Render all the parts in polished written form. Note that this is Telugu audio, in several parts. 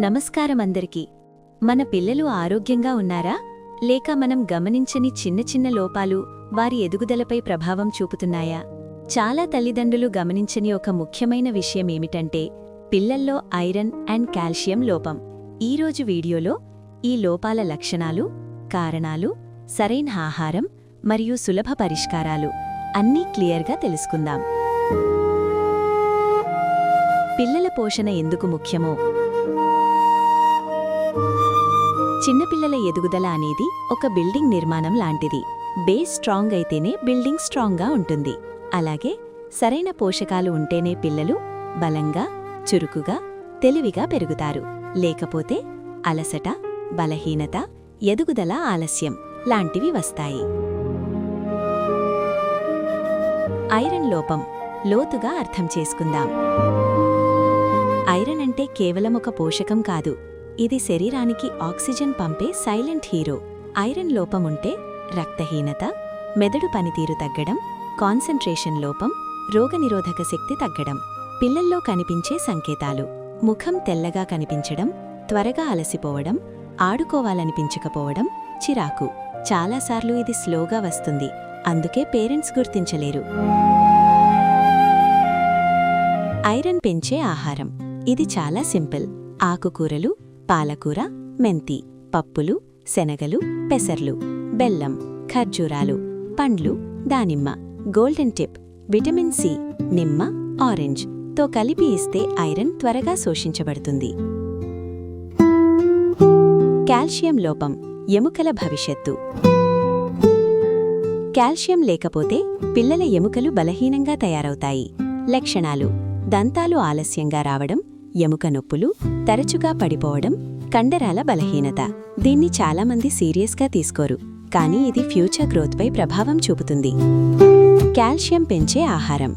నమస్కారం అందరికీ. మన పిల్లలు ఆరోగ్యంగా ఉన్నారా, లేక మనం గమనించని చిన్న చిన్న లోపాలు వారి ఎదుగుదలపై ప్రభావం చూపుతున్నాయా? చాలా తల్లిదండ్రులు గమనించని ఒక ముఖ్యమైన విషయమేమిటంటే పిల్లల్లో ఐరన్ అండ్ కాల్షియం లోపం. ఈరోజు వీడియోలో ఈ లోపాల లక్షణాలు, కారణాలు, సరైన ఆహారం మరియు సులభ పరిష్కారాలు అన్నీ క్లియర్గా తెలుసుకుందాం. పిల్లల పోషణ ఎందుకు ముఖ్యమో. చిన్నపిల్లల ఎదుగుదల అనేది ఒక బిల్డింగ్ నిర్మాణం లాంటిది. బేస్ స్ట్రాంగ్ అయితేనే బిల్డింగ్ స్ట్రాంగ్గా ఉంటుంది. అలాగే సరైన పోషకాలు ఉంటేనే పిల్లలు బలంగా, చురుకుగా, తెలివిగా పెరుగుతారు. లేకపోతే అలసట, బలహీనత, ఎదుగుదల ఆలస్యం లాంటివి వస్తాయి. ఐరన్ లోపం లోతుగా అర్థం చేసుకుందాం. ఐరన్ అంటే కేవలం ఒక పోషకం కాదు, ఇది శరీరానికి ఆక్సిజన్ పంపే సైలెంట్ హీరో. ఐరన్ లోపం ఉంటే రక్తహీనత, మెదడు పనితీరు తగ్గడం, కాన్సంట్రేషన్ లోపం, రోగనిరోధక శక్తి తగ్గడం. పిల్లల్లో కనిపించే సంకేతాలు: ముఖం తెల్లగా కనిపించడం, త్వరగా అలసిపోవడం, ఆడుకోవాలనిపించకపోవడం, చిరాకు. చాలాసార్లు ఇది స్లోగా వస్తుంది, అందుకే పేరెంట్స్ గుర్తించలేరు. ఐరన్ పెంచే ఆహారం ఇది చాలా సింపుల్. ఆకుకూరలు, పాలకూర, మెంతి, పప్పులు, శనగలు, పెసర్లు, బెల్లం, ఖర్జూరాలు, పండ్లు, దానిమ్మ. గోల్డెన్ టిప్: విటమిన్ సి, నిమ్మ, ఆరెంజ్ తో కలిపి ఇస్తే ఐరన్ త్వరగా శోషించబడుతుంది. కాల్షియం లోపం ఎముకల భవిష్యత్తు. కాల్షియం లేకపోతే పిల్లల ఎముకలు బలహీనంగా తయారవుతాయి. లక్షణాలు: దంతాలు ఆలస్యంగా రావడం, ఎముక నొప్పులు, తరచుగా పడిపోవడం, కండరాల బలహీనత. దీన్ని చాలామంది సీరియస్గా తీసుకోరు, కానీ ఇది ఫ్యూచర్ గ్రోత్పై ప్రభావం చూపుతుంది. కాల్షియం పెంచే ఆహారం: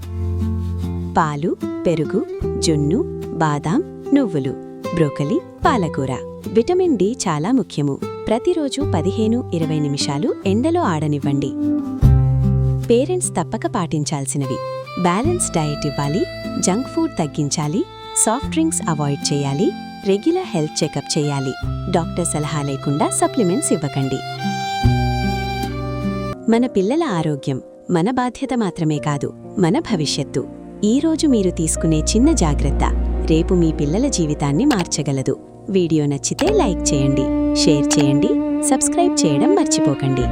పాలు, పెరుగు, జున్ను, బాదాం, నువ్వులు, బ్రోకలి, పాలకూర. విటమిన్ డి చాలా ముఖ్యము. ప్రతిరోజు 15-20 నిమిషాలు ఎండలో ఆడనివ్వండి. పేరెంట్స్ తప్పక పాటించాల్సినవి: బ్యాలెన్స్ డయట్ ఇవ్వాలి, జంక్ ఫుడ్ తగ్గించాలి, సాఫ్ట్ డ్రింక్స్ అవాయిడ్ చేయాలి, రెగ్యులర్ హెల్త్ చెకప్ చేయాలి. డాక్టర్ సలహా లేకుండా సప్లిమెంట్స్ ఇవ్వకండి. మన పిల్లల ఆరోగ్యం మన బాధ్యత మాత్రమే కాదు, మన భవిష్యత్తు. ఈరోజు మీరు తీసుకునే చిన్న జాగ్రత్త రేపు మీ పిల్లల జీవితాన్ని మార్చగలదు. వీడియో నచ్చితే లైక్ చేయండి, షేర్ చేయండి, సబ్స్క్రైబ్ చేయడం మర్చిపోకండి.